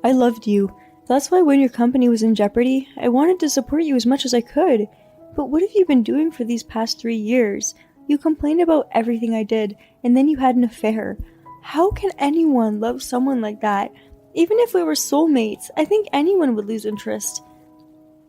I loved you. That's why when your company was in jeopardy, I wanted to support you as much as I could. But what have you been doing for these past 3 years? You complained about everything I did, and then you had an affair. How can anyone love someone like that? Even if we were soulmates, I think anyone would lose interest.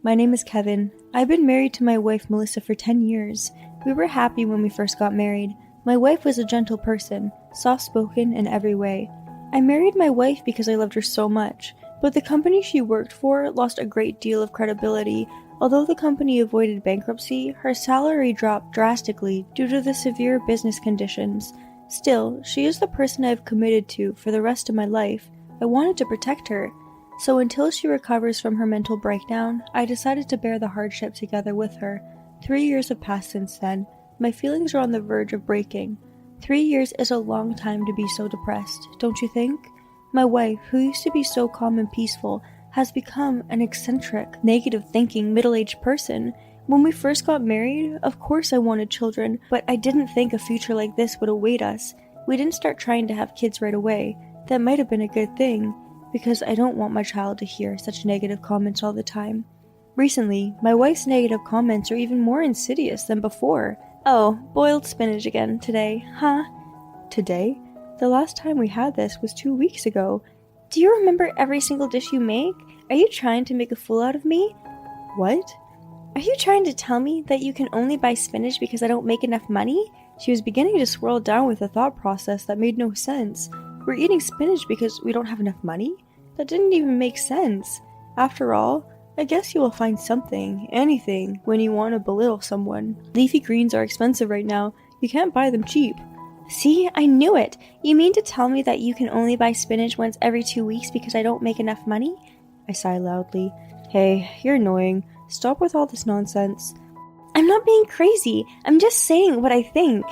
My name is Kevin. I've been married to my wife Melissa for 10 years. We were happy when we first got married. My wife was a gentle person, soft-spoken in every way. I married my wife because I loved her so much, but the company she worked for lost a great deal of credibility. Although the company avoided bankruptcy, her salary dropped drastically due to the severe business conditions. Still, she is the person I've committed to for the rest of my life. I wanted to protect her. So until she recovers from her mental breakdown, I decided to bear the hardship together with her. 3 years have passed since then. My feelings are on the verge of breaking. 3 years is a long time to be so depressed, don't you think? My wife, who used to be so calm and peaceful, has become an eccentric, negative-thinking, middle-aged person. When we first got married, of course I wanted children, but I didn't think a future like this would await us. We didn't start trying to have kids right away. That might have been a good thing, because I don't want my child to hear such negative comments all the time. Recently, my wife's negative comments are even more insidious than before. Oh, boiled spinach again today, huh? Today? The last time we had this was 2 weeks ago. Do you remember every single dish you make? Are you trying to make a fool out of me? What? Are you trying to tell me that you can only buy spinach because I don't make enough money? She was beginning to swirl down with a thought process that made no sense. We're eating spinach because we don't have enough money? That didn't even make sense. After all, I guess you will find something, anything, when you want to belittle someone. Leafy greens are expensive right now. You can't buy them cheap. See, I knew it. You mean to tell me that you can only buy spinach once every 2 weeks because I don't make enough money? I sigh loudly. Hey, you're annoying. Stop with all this nonsense. I'm not being crazy. I'm just saying what I think.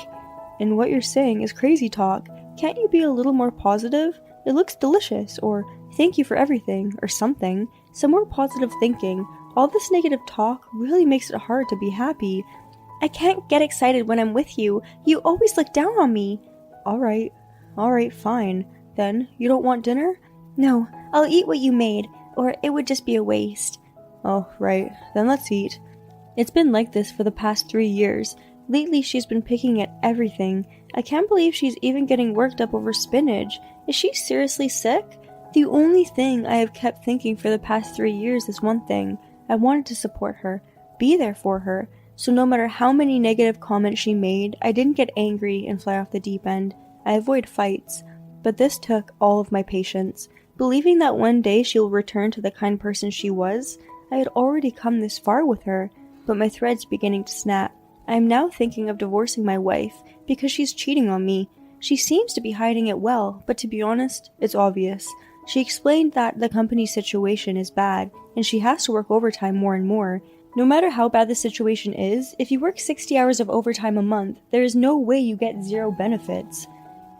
And what you're saying is crazy talk. Can't you be a little more positive? It looks delicious, or thank you for everything, or something. Some more positive thinking. All this negative talk really makes it hard to be happy. I can't get excited when I'm with you. You always look down on me. Alright, fine. Then, you don't want dinner? No, I'll eat what you made, or it would just be a waste. Oh, right. Then let's eat. It's been like this for the past 3 years. Lately, she's been picking at everything. I can't believe she's even getting worked up over spinach. Is she seriously sick? The only thing I have kept thinking for the past 3 years is one thing. I wanted to support her, be there for her. So no matter how many negative comments she made, I didn't get angry and fly off the deep end. I avoid fights. But this took all of my patience. Believing that one day she'll return to the kind person she was, I had already come this far with her, but my thread's beginning to snap. I am now thinking of divorcing my wife because she's cheating on me. She seems to be hiding it well, but to be honest, it's obvious. She explained that the company's situation is bad, and she has to work overtime more and more. No matter how bad the situation is, if you work 60 hours of overtime a month, there is no way you get zero benefits.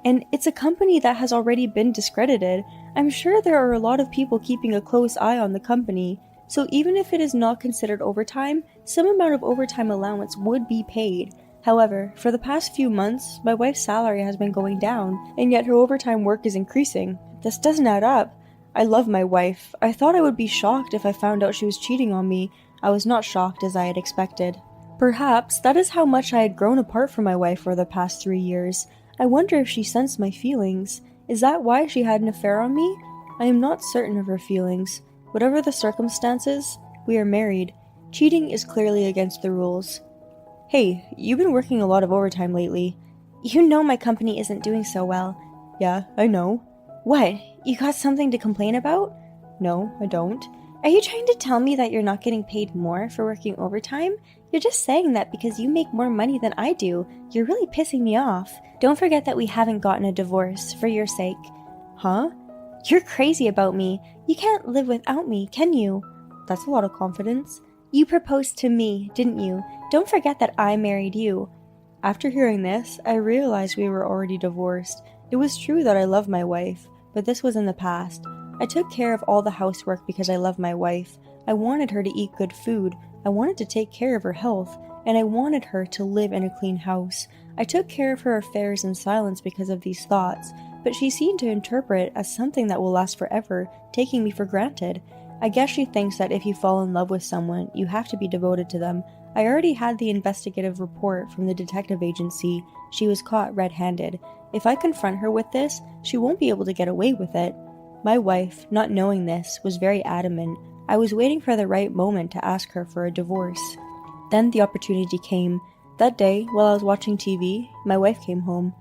And it's a company that has already been discredited. I'm sure there are a lot of people keeping a close eye on the company. So even if it is not considered overtime, some amount of overtime allowance would be paid. However, for the past few months, my wife's salary has been going down, and yet her overtime work is increasing. This doesn't add up. I love my wife. I thought I would be shocked if I found out she was cheating on me. I was not shocked as I had expected. Perhaps that is how much I had grown apart from my wife for the past 3 years. I wonder if she sensed my feelings. Is that why she had an affair on me? I am not certain of her feelings. Whatever the circumstances, we are married. Cheating is clearly against the rules. Hey, you've been working a lot of overtime lately. You know my company isn't doing so well. Yeah, I know. What? You got something to complain about? No, I don't. Are you trying to tell me that you're not getting paid more for working overtime? You're just saying that because you make more money than I do. You're really pissing me off. Don't forget that we haven't gotten a divorce, for your sake. Huh? You're crazy about me. You can't live without me, can you? That's a lot of confidence. You proposed to me, didn't you? Don't forget that I married you. After hearing this, I realized we were already divorced. It was true that I loved my wife, but this was in the past. I took care of all the housework because I love my wife. I wanted her to eat good food. I wanted to take care of her health, and I wanted her to live in a clean house. I took care of her affairs in silence because of these thoughts, but she seemed to interpret it as something that will last forever, taking me for granted. I guess she thinks that if you fall in love with someone, you have to be devoted to them. I already had the investigative report from the detective agency. She was caught red-handed. If I confront her with this, she won't be able to get away with it. My wife, not knowing this, was very adamant. I was waiting for the right moment to ask her for a divorce. Then the opportunity came. That day, while I was watching TV, my wife came home.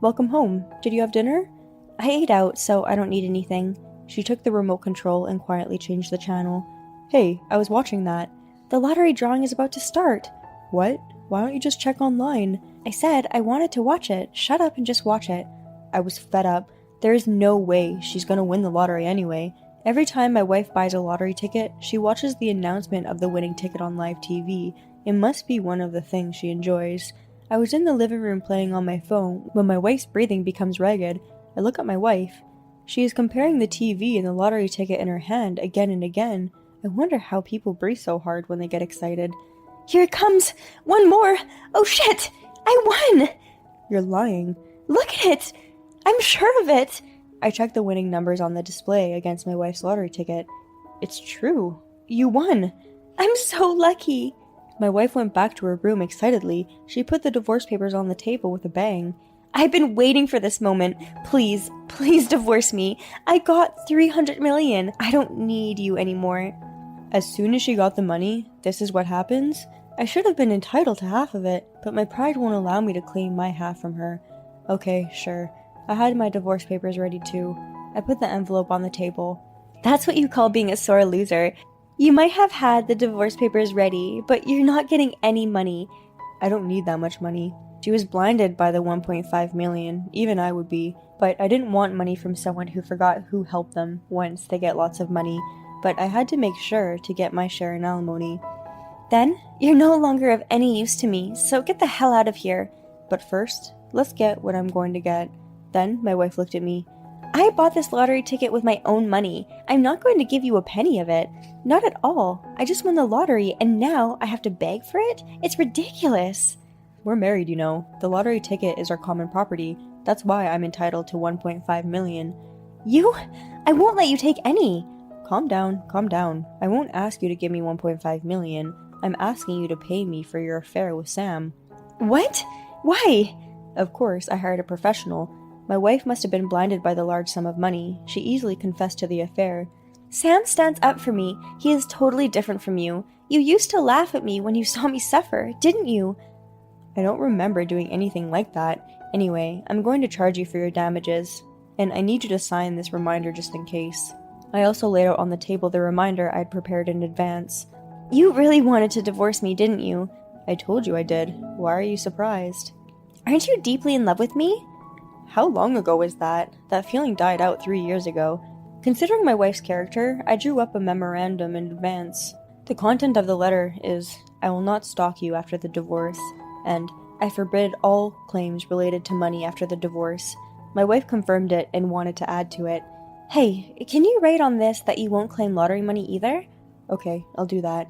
"Welcome home. Did you have dinner?" "I ate out, so I don't need anything." She took the remote control and quietly changed the channel. "Hey, I was watching that." "The lottery drawing is about to start." "What? Why don't you just check online?" "I said I wanted to watch it. Shut up and just watch it." I was fed up. There is no way she's gonna win the lottery anyway. Every time my wife buys a lottery ticket, she watches the announcement of the winning ticket on live TV. It must be one of the things she enjoys. I was in the living room playing on my phone when my wife's breathing becomes ragged. I look at my wife. She is comparing the TV and the lottery ticket in her hand again and again. I wonder how people breathe so hard when they get excited. "Here it comes! One more! Oh shit! I won!" "You're lying." "Look at it! I'm sure of it!" I checked the winning numbers on the display against my wife's lottery ticket. "It's true. You won." "I'm so lucky." My wife went back to her room excitedly. She put the divorce papers on the table with a bang. "I've been waiting for this moment. Please, please divorce me. I got 300 million. I don't need you anymore." As soon as she got the money, this is what happens? I should have been entitled to half of it, but my pride won't allow me to claim my half from her. Okay, sure. I had my divorce papers ready too. I put the envelope on the table. "That's what you call being a sore loser. You might have had the divorce papers ready, but you're not getting any money." "I don't need that much money." She was blinded by the 1.5 million, even I would be, but I didn't want money from someone who forgot who helped them once they get lots of money, but I had to make sure to get my share in alimony. "Then, you're no longer of any use to me, so get the hell out of here." "But first, let's get what I'm going to get." Then my wife looked at me. "I bought this lottery ticket with my own money. I'm not going to give you a penny of it. Not at all. I just won the lottery, and now I have to beg for it? It's ridiculous." "We're married, you know. The lottery ticket is our common property. That's why I'm entitled to 1.5 million. "You? I won't let you take any." Calm down, calm down. I won't ask you to give me 1.5 million. I'm asking you to pay me for your affair with Sam." "What? Why?" Of course, I hired a professional. My wife must have been blinded by the large sum of money. She easily confessed to the affair. "Sam stands up for me. He is totally different from you. You used to laugh at me when you saw me suffer, didn't you?" "I don't remember doing anything like that. Anyway, I'm going to charge you for your damages. And I need you to sign this reminder just in case." I also laid out on the table the reminder I'd prepared in advance. "You really wanted to divorce me, didn't you?" "I told you I did. Why are you surprised?" "Aren't you deeply in love with me?" How long ago was that? That feeling died out 3 years ago. Considering my wife's character, I drew up a memorandum in advance. The content of the letter is, "I will not stalk you after the divorce," and "I forbid all claims related to money after the divorce." My wife confirmed it and wanted to add to it. "Hey, can you write on this that you won't claim lottery money either?" "Okay, I'll do that."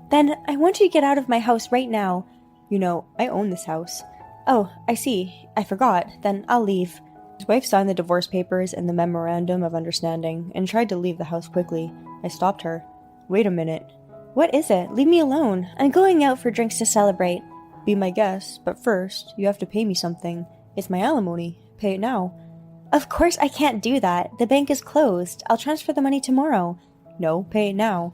"Then I want you to get out of my house right now." "You know, I own this house." "Oh, I see. I forgot. Then I'll leave." His wife signed the divorce papers and the memorandum of understanding and tried to leave the house quickly. I stopped her. "Wait a minute." "What is it? Leave me alone. I'm going out for drinks to celebrate." "Be my guest, but first, you have to pay me something. It's my alimony. Pay it now." "Of course I can't do that. The bank is closed. I'll transfer the money tomorrow." "No, pay it now."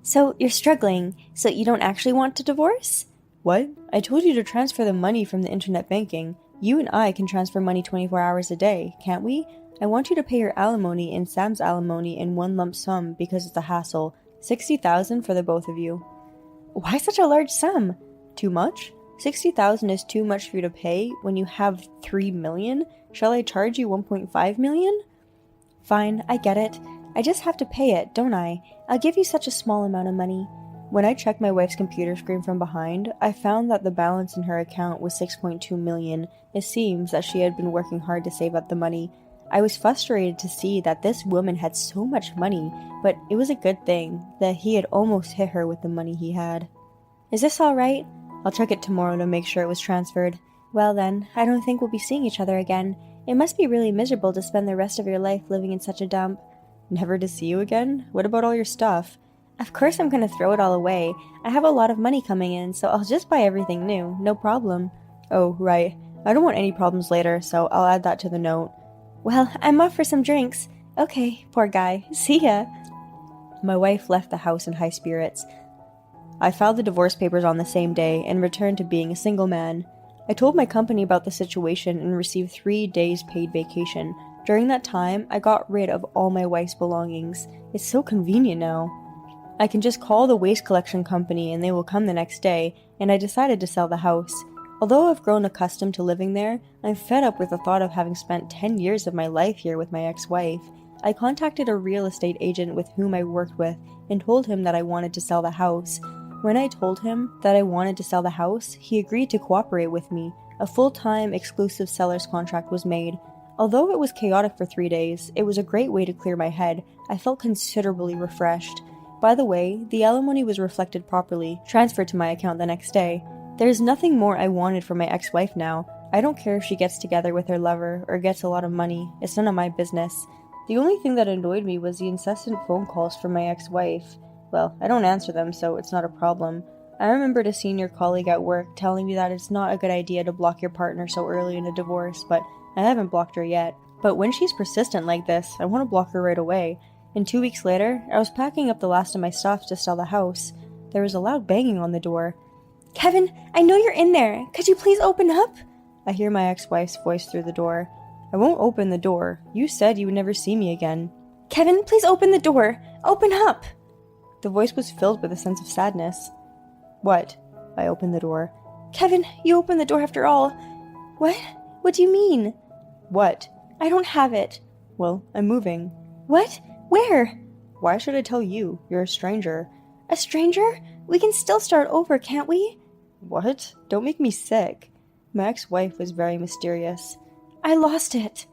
"So you're struggling. So you don't actually want to divorce?" "What? I told you to transfer the money from the internet banking. You and I can transfer money 24 hours a day, can't we? I want you to pay your alimony and Sam's alimony in one lump sum because it's a hassle. 60,000 for the both of you." "Why such a large sum?" "Too much? 60,000 is too much for you to pay when you have 3 million? Shall I charge you 1.5 million? "Fine, I get it. I just have to pay it, don't I? I'll give you such a small amount of money." When I checked my wife's computer screen from behind, I found that the balance in her account was 6.2 million. It seems that she had been working hard to save up the money. I was frustrated to see that this woman had so much money, but it was a good thing that he had almost hit her with the money he had. "Is this all right?" "I'll check it tomorrow to make sure it was transferred." "Well then, I don't think we'll be seeing each other again. It must be really miserable to spend the rest of your life living in such a dump. Never to see you again? What about all your stuff? Of course I'm gonna throw it all away. I have a lot of money coming in, so I'll just buy everything new, no problem. Oh, right. I don't want any problems later, so I'll add that to the note. Well, I'm off for some drinks. Okay, poor guy. See ya. My wife left the house in high spirits. I filed the divorce papers on the same day and returned to being a single man. I told my company about the situation and received 3 days paid vacation. During that time, I got rid of all my wife's belongings. It's so convenient now. I can just call the waste collection company and they will come the next day, and I decided to sell the house. Although I've grown accustomed to living there, I'm fed up with the thought of having spent 10 years of my life here with my ex-wife. I contacted a real estate agent with whom I worked with and told him that I wanted to sell the house. When I told him that I wanted to sell the house, he agreed to cooperate with me. A full-time exclusive seller's contract was made. Although it was chaotic for 3 days, it was a great way to clear my head. I felt considerably refreshed. By the way, the alimony was reflected properly, transferred to my account the next day. There's nothing more I wanted from my ex-wife now. I don't care if she gets together with her lover or gets a lot of money. It's none of my business. The only thing that annoyed me was the incessant phone calls from my ex-wife. Well, I don't answer them, so it's not a problem. I remembered a senior colleague at work telling me that it's not a good idea to block your partner so early in a divorce, but I haven't blocked her yet. But when she's persistent like this, I want to block her right away. And 2 weeks later, I was packing up the last of my stuff to sell the house. There was a loud banging on the door. Kevin, I know you're in there. Could you please open up? I hear my ex-wife's voice through the door. I won't open the door. You said you would never see me again. Kevin, please open the door. Open up. The voice was filled with a sense of sadness. What? I opened the door. Kevin, you opened the door after all. What? What do you mean? What? I don't have it. Well, I'm moving. What? Where? Why should I tell you? You're a stranger. A stranger? We can still start over, can't we? What? Don't make me sick. My ex-wife was very mysterious. I lost it.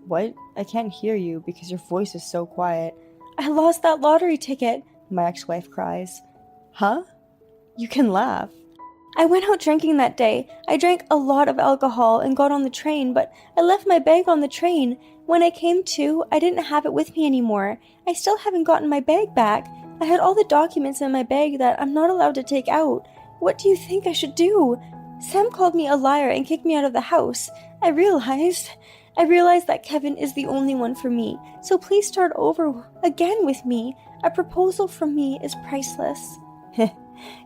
What? I can't hear you because your voice is so quiet. I lost that lottery ticket, my ex-wife cries. Huh? You can laugh. I went out drinking that day. I drank a lot of alcohol and got on the train, but I left my bag on the train. When I came to, I didn't have it with me anymore. I still haven't gotten my bag back. I had all the documents in my bag that I'm not allowed to take out. What do you think I should do? Sam called me a liar and kicked me out of the house. I realized that Kevin is the only one for me, so please start over again with me. A proposal from me is priceless.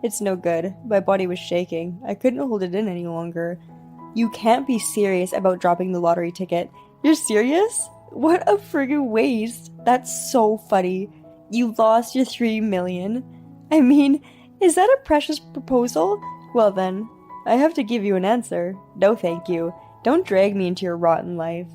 It's no good. My body was shaking. I couldn't hold it in any longer. You can't be serious about dropping the lottery ticket. You're serious? What a friggin' waste. That's so funny. You lost your 3 million. I mean, is that a precious proposal? Well then, I have to give you an answer. No thank you. Don't drag me into your rotten life.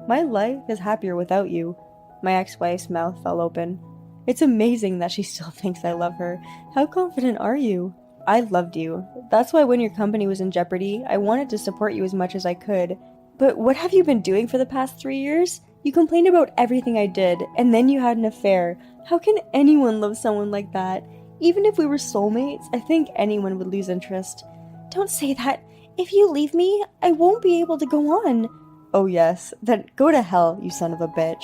My life is happier without you. My ex-wife's mouth fell open. It's amazing that she still thinks I love her. How confident are you? I loved you. That's why when your company was in jeopardy, I wanted to support you as much as I could. But what have you been doing for the past 3 years? You complained about everything I did, and then you had an affair. How can anyone love someone like that? Even if we were soulmates, I think anyone would lose interest. Don't say that. If you leave me, I won't be able to go on. Oh yes, then go to hell, you son of a bitch.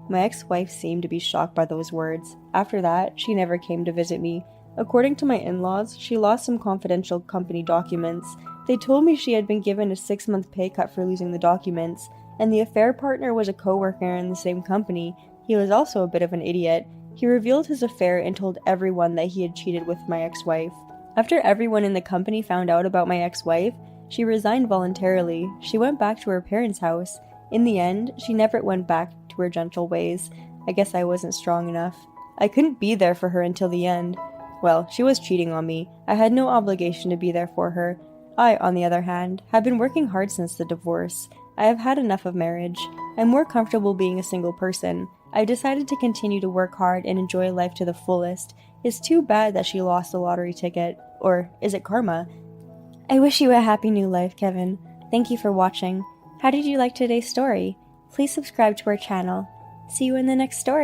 My ex-wife seemed to be shocked by those words. After that, she never came to visit me. According to my in-laws, she lost some confidential company documents. They told me she had been given a 6-month pay cut for losing the documents, and the affair partner was a co-worker in the same company. He was also a bit of an idiot. He revealed his affair and told everyone that he had cheated with my ex-wife. After everyone in the company found out about my ex-wife, she resigned voluntarily. She went back to her parents' house. In the end, she never went back to her gentle ways. I guess I wasn't strong enough. I couldn't be there for her until the end. Well, she was cheating on me. I had no obligation to be there for her. I, on the other hand, have been working hard since the divorce. I have had enough of marriage. I'm more comfortable being a single person. I decided to continue to work hard and enjoy life to the fullest. It's too bad that she lost the lottery ticket. Or is it karma? I wish you a happy new life, Kevin. Thank you for watching. How did you like today's story? Please subscribe to our channel. See you in the next story.